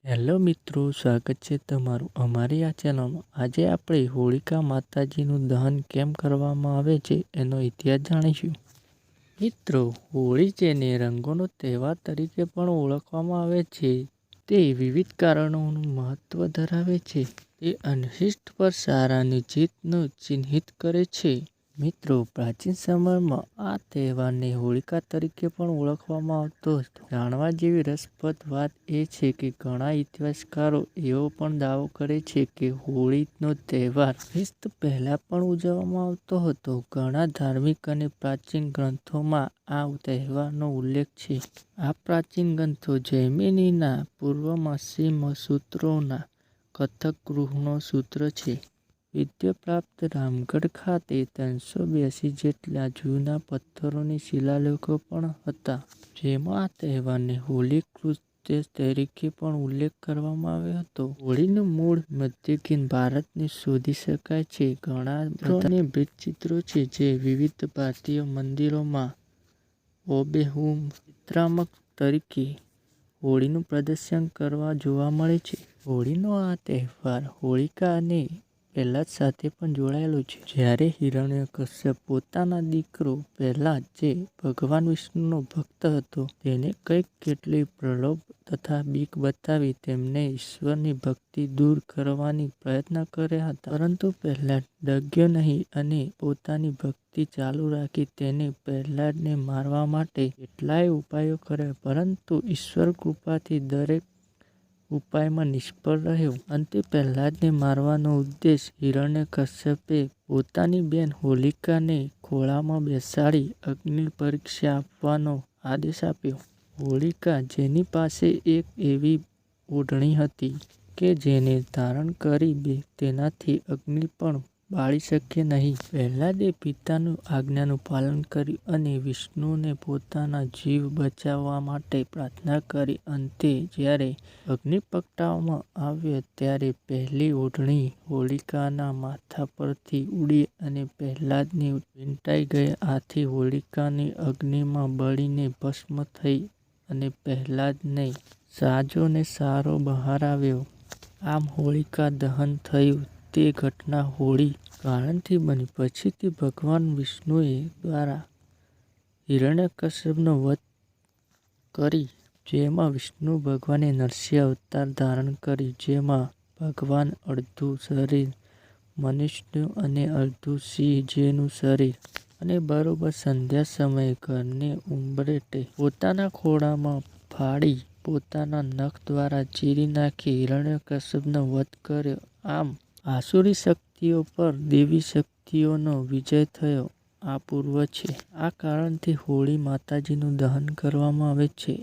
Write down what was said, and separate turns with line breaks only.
Hello મિત્રો, સ્વાગત છે તમારું અમારી આ ચેનલમાં। આજે આપણે હોળિકા માતાજીનું દહન કેમ કરવામાં આવે છે એનો ઇતિહાસ જાણીશું। મિત્રો, હોળી જેને રંગોનો તહેવાર તરીકે પણ ઓળખવામાં આવે છે, તે વિવિધ કારણોનું મહત્વ ધરાવે છે। તે અનિષ્ટ પર સારાની જીતનું ચિહ્નિત કરે છે। મિત્રો, પ્રાચીન સમયમાં આ તહેવારને હોળિકા તરીકે પણ ઓળખવામાં આવતો હતો। જાણવા જેવી રસપ્રદ વાત એ છે કે ઘણા ઇતિહાસકારો એવો પણ દાવો કરે છે કે હોળીનો તહેવાર ખ્રિસ્ત પહેલા પણ ઉજવવામાં આવતો હતો। ઘણા ધાર્મિક અને પ્રાચીન ગ્રંથોમાં આ તહેવારનો ઉલ્લેખ છે। આ પ્રાચીન ગ્રંથો જૈમિનીના પૂર્વમાસી સૂત્રોના કથક ગૃહનો સૂત્ર છે। વિદ્યાપ્રાપ્ત રામગઢ ખાતે 382 જેટલા જૂના પથ્થરોની શિલાલેખો પણ હતા, જેમાં આ તહેવારને હોલી કૃત્ય તરીકે પણ ઉલ્લેખ કરવામાં આવ્યો હતો। હોળીનું મૂળ મધ્યકાલીન ભારતને શોધી શકાય છે। ઘણા બધા ભીંતચિત્રો છે જે વિવિધ ભારતીય મંદિરોમાં હુબેહૂબ ચિત્રાત્મક તરીકે હોળીનું પ્રદર્શન કરવા જોવા મળે છે। હોળીનો આ તહેવાર હોલિકા અને પ્રહલાદ સાથે પણ જોડાયેલો છે। જ્યારે હિરણ્યકશ્યપ પોતાના દીકરો પ્રહલાદ, જે ભગવાન વિષ્ણુનો ભક્ત હતો, તેને કેટલીક પ્રલોભ તથા બીક બતાવી તેમને ઈશ્વરની ભક્તિ દૂર કરવાની પ્રયત્ન કર્યા હતા, પરંતુ પ્રહલાદ ડગ્યો નહીં અને પોતાની ભક્તિ ચાલુ રાખી। તેને પ્રહલાદને મારવા માટે કેટલાય ઉપાયો કર્યા, પરંતુ ઈશ્વર કૃપાથી દરેક ઉપાયમાં નિષ્ફળ રહ્યો। અંતે પ્રહલાદને મારવાનો ઉદ્દેશ હિરણ્યકશ્યપે પોતાની બહેન હોલિકાને ખોળામાં બેસાડી અગ્નિ પરીક્ષા આપવાનો આદેશ આપ્યો। હોલિકા, જેની પાસે એક એવી ઓઢણી હતી કે જેને ધારણ કરી તેનાથી અગ્નિ પણ બાળી શકે નહીં, પ્રહલાદે પિતાની આજ્ઞાનું પાલન કર્યું અને વિષ્ણુને પોતાનો જીવ બચાવવા માટે પ્રાર્થના કરી। અંતે જ્યારે અગ્નિ પ્રગટાવવામાં આવ્યો ત્યારે પહેલી ઓઢણી હોલિકાના માથા પરથી ઉડી અને પ્રહલાદની વીંટાઈ ગઈ। આથી હોલિકા અગ્નિમાં બળીને ભસ્મ થઈ અને પ્રહલાદનો સાજો ને સારો બહાર આવ્યો। આમ હોલિકા દહન થયું। તે ઘટના હોળી કારણથી બની। પછીથી ભગવાન વિષ્ણુએ દ્વારા હિરણ્યકશ્યપનો વધ કરી, જેમાં વિષ્ણુ ભગવાને નરસિંહ અવતાર ધારણ કર્યો, જેમાં ભગવાન અડધું શરીર મનુષ્યનું અને અડધું સિંહ જેવું શરીર અને બરોબર સંધ્યા સમયે ઘરને ઉંબરઠે પોતાના ખોળામાં ફાડી પોતાના નખ દ્વારા ચીરી નાખી હિરણ્યકશ્યપનો વધ કર્યો। આમ આસુરી શક્તિઓ પર દૈવી શક્તિઓનો વિજય થયો, આ પૂર્વ છે। આ કારણથી હોળી માતાજીનું દહન કરવામાં આવે છે।